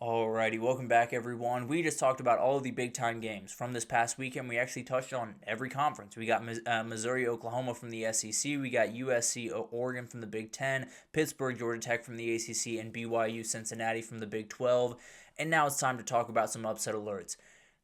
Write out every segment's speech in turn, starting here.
Alrighty, welcome back everyone. We just talked about all of the big time games from this past weekend. We actually touched on every conference. We got Missouri, Oklahoma from the SEC. We got USC, Oregon from the Big Ten, Pittsburgh, Georgia Tech from the ACC, and BYU, Cincinnati from the Big 12. And now it's time to talk about some upset alerts.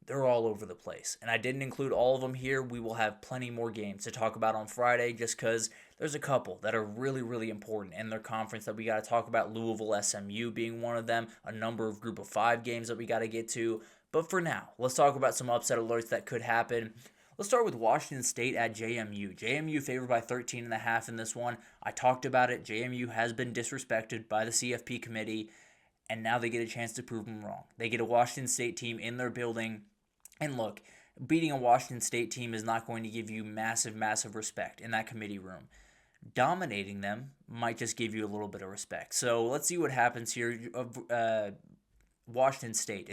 They're all over the place. And I didn't include all of them here. We will have plenty more games to talk about on Friday just because there's a couple that are really, really important in their conference that we got to talk about. Louisville, SMU being one of them, a number of group of five games that we got to get to. But for now, let's talk about some upset alerts that could happen. Let's start with Washington State at JMU. JMU favored by 13.5 in this one. I talked about it. JMU has been disrespected by the CFP committee, and now they get a chance to prove them wrong. They get a Washington State team in their building. And look, beating a Washington State team is not going to give you massive, massive respect in that committee room. Dominating them might just give you a little bit of respect. So let's see what happens here. Washington State,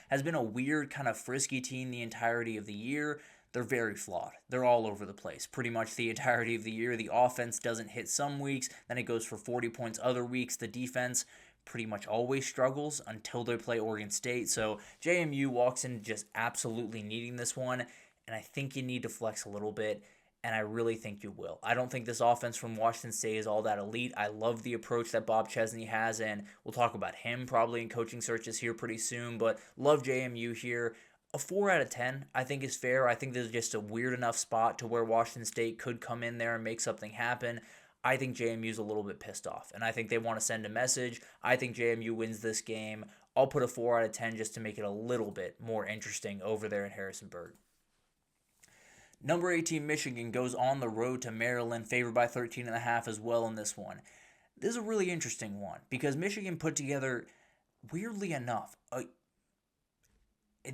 has been a weird kind of frisky team the entirety of the year. They're very flawed. They're all over the place pretty much the entirety of the year. The offense doesn't hit some weeks, then it goes for 40 points other weeks. The defense pretty much always struggles until they play Oregon State. So JMU walks in just absolutely needing this one, and I think you need to flex a little bit, and I really think you will. I don't think this offense from Washington State is all that elite. I love the approach that Bob Chesney has, and we'll talk about him probably in coaching searches here pretty soon, but love JMU here. A 4 out of 10, I think, is fair. I think there's just a weird enough spot to where Washington State could come in there and make something happen. I think JMU's a little bit pissed off, and I think they want to send a message. I think JMU wins this game. I'll put a 4 out of 10 just to make it a little bit more interesting over there in Harrisonburg. Number 18, Michigan, goes on the road to Maryland, favored by 13.5 as well in this one. This is a really interesting one because Michigan put together, weirdly enough,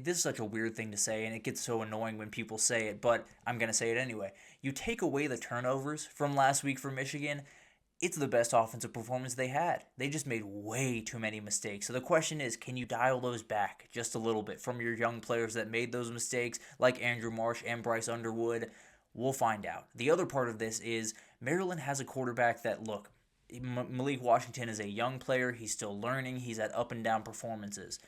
this is such a weird thing to say, and it gets so annoying when people say it, but I'm going to say it anyway. You take away the turnovers from last week for Michigan, it's the best offensive performance they had. They just made way too many mistakes. So the question is, can you dial those back just a little bit from your young players that made those mistakes, like Andrew Marsh and Bryce Underwood? We'll find out. The other part of this is Maryland has a quarterback that, look, Malik Washington is a young player. He's still learning. He's had up and down performances.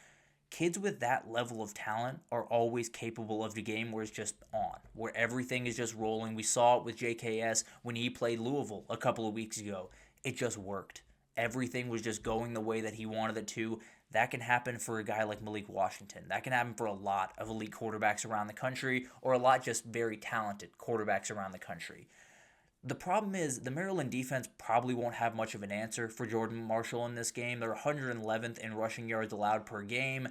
Kids with that level of talent are always capable of the game where it's just on, where everything is just rolling. We saw it with JKS when he played Louisville a couple of weeks ago. It just worked. Everything was just going the way that he wanted it to. That can happen for a guy like Malik Washington. That can happen for a lot of elite quarterbacks around the country, or a lot just very talented quarterbacks around the country. The problem is the Maryland defense probably won't have much of an answer for Jordan Marshall in this game. They're 111th in rushing yards allowed per game.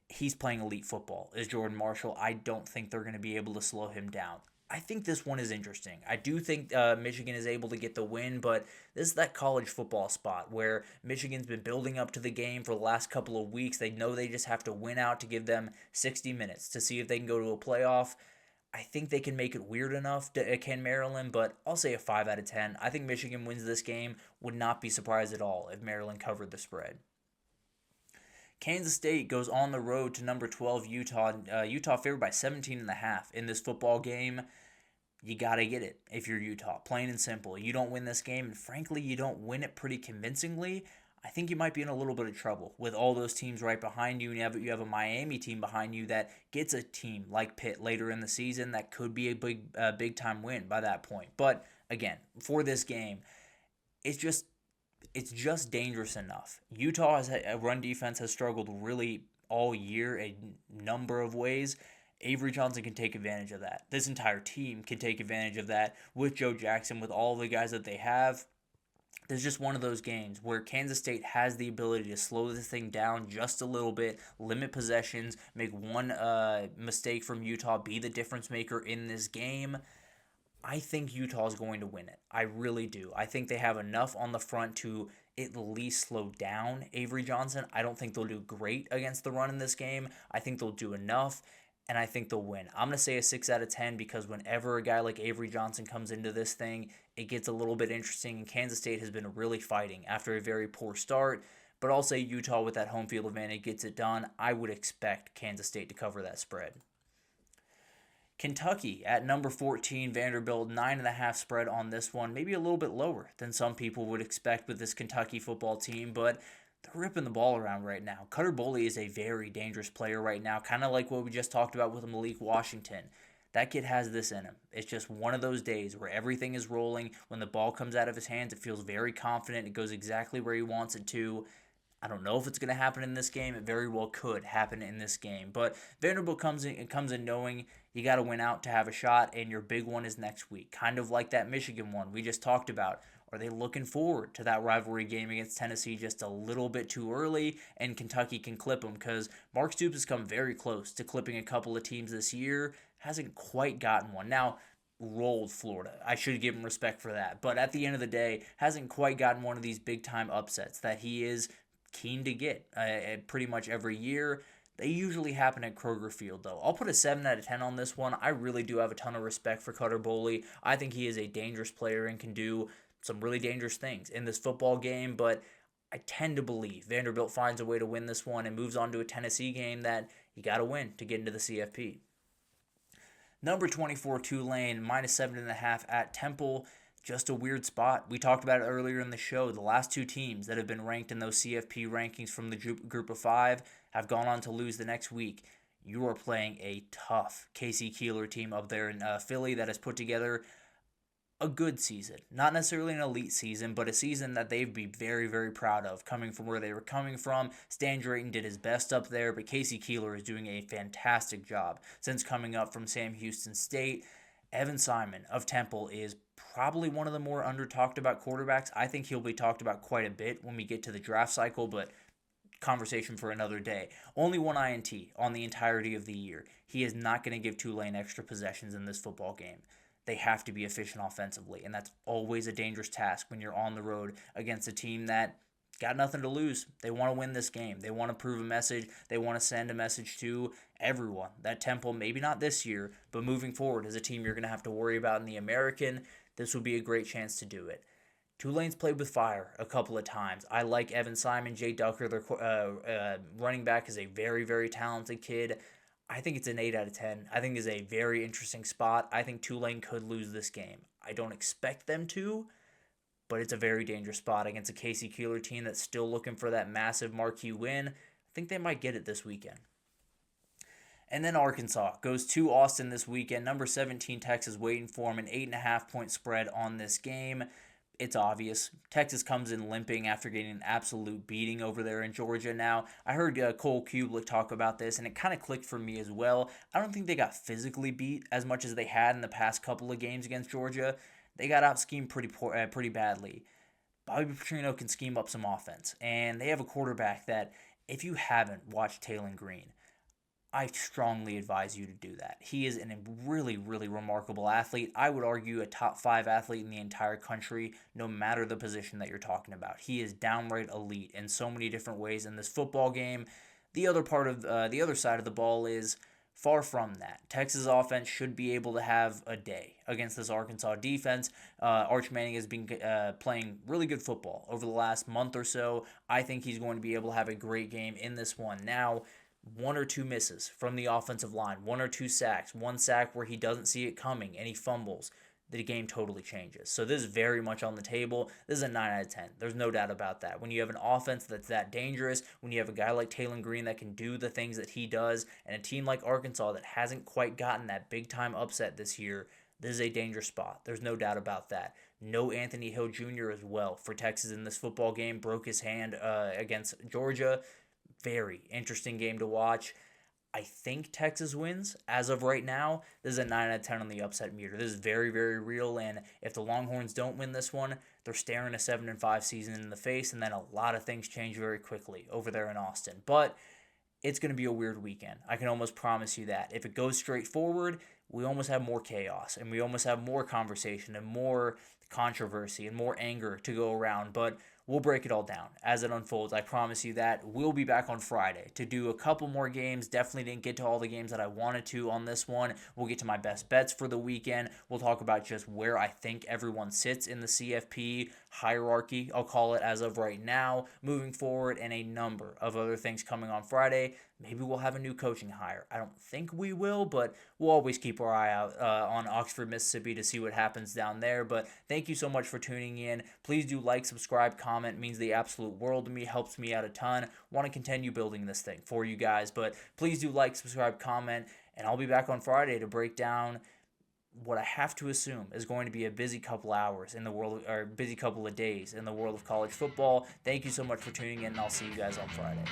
He's playing elite football, is Jordan Marshall. I don't think they're going to be able to slow him down. I think this one is interesting. I do think Michigan is able to get the win, but this is that college football spot where Michigan's been building up to the game for the last couple of weeks. They know they just have to win out to give them 60 minutes to see if they can go to a playoff. I think they can make it weird enough, can Maryland, but I'll say a 5 out of 10. I think Michigan wins this game. Would not be surprised at all if Maryland covered the spread. Kansas State goes on the road to number 12 Utah. Utah favored by 17.5 in this football game. You got to get it if you're Utah. Plain and simple. You don't win this game, and frankly, you don't win it pretty convincingly. I think you might be in a little bit of trouble with all those teams right behind you, and you have a Miami team behind you that gets a team like Pitt later in the season that could be a big time win by that point. But again, for this game, it's just dangerous enough. Utah's run defense has struggled really all year a number of ways. Avery Johnson can take advantage of that. This entire team can take advantage of that with Joe Jackson, with all the guys that they have. There's just one of those games where Kansas State has the ability to slow this thing down just a little bit, limit possessions, make one mistake from Utah be the difference maker in this game. I think Utah is going to win it. I really do. I think they have enough on the front to at least slow down Avery Johnson. I don't think they'll do great against the run in this game. I think they'll do enough, and I think they'll win. I'm going to say a 6 out of 10 because whenever a guy like Avery Johnson comes into this thing, it gets a little bit interesting, and Kansas State has been really fighting after a very poor start. But I'll say Utah with that home field advantage gets it done. I would expect Kansas State to cover that spread. Kentucky at number 14, Vanderbilt, 9.5 spread on this one. Maybe a little bit lower than some people would expect with this Kentucky football team, but they're ripping the ball around right now. Cutter Boley is a very dangerous player right now, kind of like what we just talked about with Malik Washington. That kid has this in him. It's just one of those days where everything is rolling. When the ball comes out of his hands, it feels very confident. It goes exactly where he wants it to. I don't know if it's going to happen in this game. It very well could happen in this game. But Vanderbilt comes in knowing you got to win out to have a shot, and your big one is next week. Kind of like that Michigan one we just talked about. Are they looking forward to that rivalry game against Tennessee just a little bit too early, and Kentucky can clip them? Because Mark Stoops has come very close to clipping a couple of teams this year. Hasn't quite gotten one. Now, rolled Florida. I should give him respect for that. But at the end of the day, hasn't quite gotten one of these big time upsets that he is keen to get pretty much every year. They usually happen at Kroger Field, though. I'll put a 7 out of 10 on this one. I really do have a ton of respect for Cutter Boley. I think he is a dangerous player and can do some really dangerous things in this football game, but I tend to believe Vanderbilt finds a way to win this one and moves on to a Tennessee game that you got to win to get into the CFP. Number 24, Tulane, minus 7.5 at Temple. Just a weird spot. We talked about it earlier in the show. The last two teams that have been ranked in those CFP rankings from the group of five have gone on to lose the next week. You are playing a tough Casey Keeler team up there in Philly that has put together a good season. Not necessarily an elite season, but a season that they'd be very, very proud of, coming from where they were coming from. Stan Drayton did his best up there, but Casey Keeler is doing a fantastic job since coming up from Sam Houston State. Evan Simon of Temple is probably one of the more under-talked about quarterbacks. I think he'll be talked about quite a bit when we get to the draft cycle, but conversation for another day. Only one INT on the entirety of the year. He is not going to give Tulane extra possessions in this football game. They have to be efficient offensively, and that's always a dangerous task when you're on the road against a team that got nothing to lose. They want to win this game. They want to prove a message. They want to send a message to everyone that Temple, maybe not this year, but moving forward as a team you're going to have to worry about in the American, this would be a great chance to do it. Tulane's played with fire a couple of times. I like Evan Simon. Jay Ducker, their running back, is a very, very talented kid. I think it's an 8 out of 10. I think it's a very interesting spot. I think Tulane could lose this game. I don't expect them to, but it's a very dangerous spot against a Casey Keeler team that's still looking for that massive marquee win. I think they might get it this weekend. And then Arkansas goes to Austin this weekend. Number 17 Texas waiting for them, an 8.5-point spread on this game. It's obvious. Texas comes in limping after getting an absolute beating over there in Georgia. Now, I heard Cole Kublik talk about this, and it kind of clicked for me as well. I don't think they got physically beat as much as they had in the past couple of games against Georgia. They got out-schemed pretty badly. Bobby Petrino can scheme up some offense, and they have a quarterback that, if you haven't watched Taylon Green, I strongly advise you to do that. He is a really, really remarkable athlete. I would argue a top 5 athlete in the entire country, no matter the position that you're talking about. He is downright elite in so many different ways in this football game. The other side of the ball is far from that. Texas offense should be able to have a day against this Arkansas defense. Arch Manning has been playing really good football over the last month or so. I think he's going to be able to have a great game in this one. Now, 1 or 2 misses from the offensive line, 1 or 2 sacks, 1 sack where he doesn't see it coming and he fumbles, the game totally changes. So this is very much on the table. This is a 9 out of 10. There's no doubt about that. When you have an offense that's that dangerous, when you have a guy like Taylon Green that can do the things that he does, and a team like Arkansas that hasn't quite gotten that big-time upset this year, this is a dangerous spot. There's no doubt about that. No Anthony Hill Jr. as well for Texas in this football game. Broke his hand against Georgia. Very interesting game to watch. I think Texas wins as of right now. This is a 9 out of 10 on the upset meter. This is very, very real, and if the Longhorns don't win this one, they're staring a 7-5 season in the face, and then a lot of things change very quickly over there in Austin. But it's going to be a weird weekend. I can almost promise you that. If it goes straight forward, we almost have more chaos, and we almost have more conversation and more controversy and more anger to go around. But we'll break it all down as it unfolds. I promise you that. We'll be back on Friday to do a couple more games. Definitely didn't get to all the games that I wanted to on this one. We'll get to my best bets for the weekend. We'll talk about just where I think everyone sits in the CFP, hierarchy, I'll call it, as of right now, moving forward, and a number of other things coming on Friday. Maybe we'll have a new coaching hire. I don't think we will, but we'll always keep our eye out on Oxford, Mississippi to see what happens down there. But thank you so much for tuning in. Please do like, subscribe, comment. It means the absolute world to me, helps me out a ton. Want to continue building this thing for you guys, but please do like, subscribe, comment, and I'll be back on Friday to break down what I have to assume is going to be a busy couple hours in the world, or busy couple of days in the world of college football. Thank you so much for tuning in, and I'll see you guys on Friday.